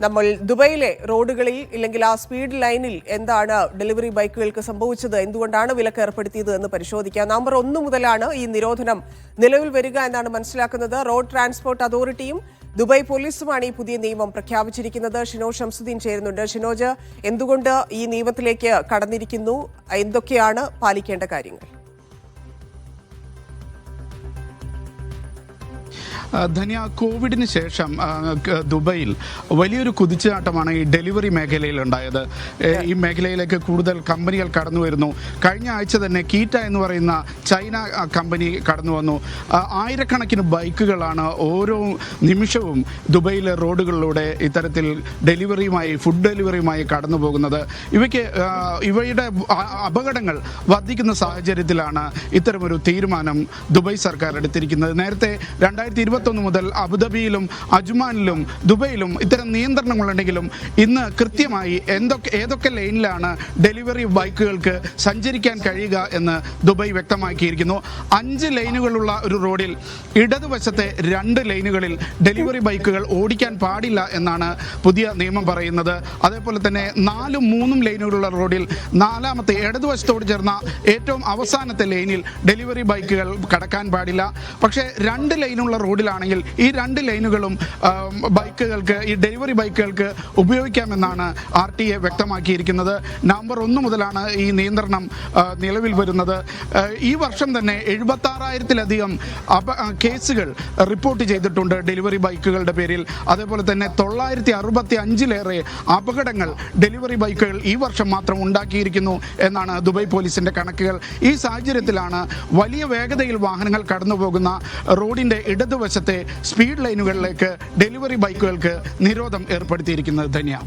നമ്മൾ ദുബൈയിലെ റോഡുകളിൽ ഇല്ലെങ്കിൽ ആ സ്പീഡ് ലൈനിൽ എന്താണ് ഡെലിവറി ബൈക്കുകൾക്ക് സംഭവിച്ചത്, എന്തുകൊണ്ടാണ് വിലക്ക് ഏർപ്പെടുത്തിയത് എന്ന് പരിശോധിക്കാം. നവംബർ 1 മുതലാണ് ഈ നിരോധനം നിലവിൽ വരിക എന്നാണ് മനസ്സിലാക്കുന്നത്. റോഡ് ട്രാൻസ്പോർട്ട് അതോറിറ്റിയും ദുബായ് പോലീസുമാണ് ഈ പുതിയ നിയമം പ്രഖ്യാപിച്ചിരിക്കുന്നത്. ഷിനോജ് ഷംസുദ്ദീൻ ചേരുന്നുണ്ട്. ഷിനോജ്, എന്തുകൊണ്ട് ഈ നിയമത്തിലേക്ക് കടന്നിരിക്കുന്നു, എന്തൊക്കെയാണ് പാലിക്കേണ്ട കാര്യങ്ങൾ? ധന്യ, കോവിഡിന് ശേഷം ദുബൈയിൽ വലിയൊരു കുതിച്ചുചാട്ടമാണ് ഈ ഡെലിവറി മേഖലയിൽ ഉണ്ടായത്. ഈ മേഖലയിലേക്ക് കൂടുതൽ കമ്പനികൾ കടന്നു വരുന്നു. കഴിഞ്ഞ ആഴ്ച തന്നെ കീറ്റ എന്ന് പറയുന്ന ചൈന കമ്പനി കടന്നു വന്നു. ആയിരക്കണക്കിന് ബൈക്കുകളാണ് ഓരോ നിമിഷവും ദുബൈയിലെ റോഡുകളിലൂടെ ഇത്തരത്തിൽ ഫുഡ് ഡെലിവറിയുമായി കടന്നു പോകുന്നത്. ഇവയുടെ അപകടങ്ങൾ വർദ്ധിക്കുന്ന സാഹചര്യത്തിലാണ് ഇത്തരമൊരു തീരുമാനം ദുബായ് സർക്കാർ എടുത്തിരിക്കുന്നത്. നേരത്തെ 2021 മുതൽ അബുദാബിയിലും അജ്മാനിലും ദുബൈയിലും ഇത്തരം നിയന്ത്രണങ്ങളുണ്ടെങ്കിലും ഇന്ന് കൃത്യമായി ഏതൊക്കെ ലൈനിലാണ് ഡെലിവറി ബൈക്കുകൾക്ക് സഞ്ചരിക്കാൻ കഴിയുക എന്ന് ദുബായ് വ്യക്തമാക്കിയിരിക്കുന്നു. 5 ലൈനുകളുള്ള ഒരു റോഡിൽ ഇടതുവശത്തെ 2 ലൈനുകളിൽ ഡെലിവറി ബൈക്കുകൾ ഓടിക്കാൻ പാടില്ല എന്നാണ് പുതിയ നിയമം പറയുന്നത്. അതേപോലെ തന്നെ 4ഉം 3ഉം ലൈനുകളുള്ള റോഡിൽ 4ാമത്തെ ഇടതുവശത്തോട് ചേർന്ന ഏറ്റവും അവസാനത്തെ ലൈനിൽ ഡെലിവറി ബൈക്കുകൾ കടക്കാൻ പാടില്ല. പക്ഷേ 2 ലൈനുള്ള റോഡിലാണെങ്കിൽ ഈ 2 ലൈനുകളും ഈ ഡെലിവറി ബൈക്കുകൾക്ക് ഉപയോഗിക്കാമെന്നാണ് RTA വ്യക്തമാക്കിയിരിക്കുന്നത്. നവംബർ 1 മുതലാണ് ഈ നിയന്ത്രണം നിലവിൽ വരുന്നത്. ഈ വർഷം തന്നെ 76,000-ലധികം കേസുകൾ റിപ്പോർട്ട് ചെയ്തിട്ടുണ്ട് ഡെലിവറി ബൈക്കുകളുടെ പേരിൽ. അതേപോലെ തന്നെ 965-ലേറെ അപകടങ്ങൾ ഡെലിവറി ബൈക്കുകൾ ഈ വർഷം മാത്രം ഉണ്ടാക്കിയിരിക്കുന്നു എന്നാണ് ദുബായ് പോലീസിന്റെ കണക്കുകൾ. ഈ സാഹചര്യത്തിലാണ് വലിയ വേഗതയിൽ വാഹനങ്ങൾ കടന്നു പോകുന്ന റോഡിന്റെ ഇടതുവശത്തെ സ്പീഡ് ലൈനുകളിലേക്ക് ഡെലിവറി ബൈക്കുകൾക്ക് നിരോധനം ഏർപ്പെടുത്തിയിരിക്കുന്നത്. ധന്യ.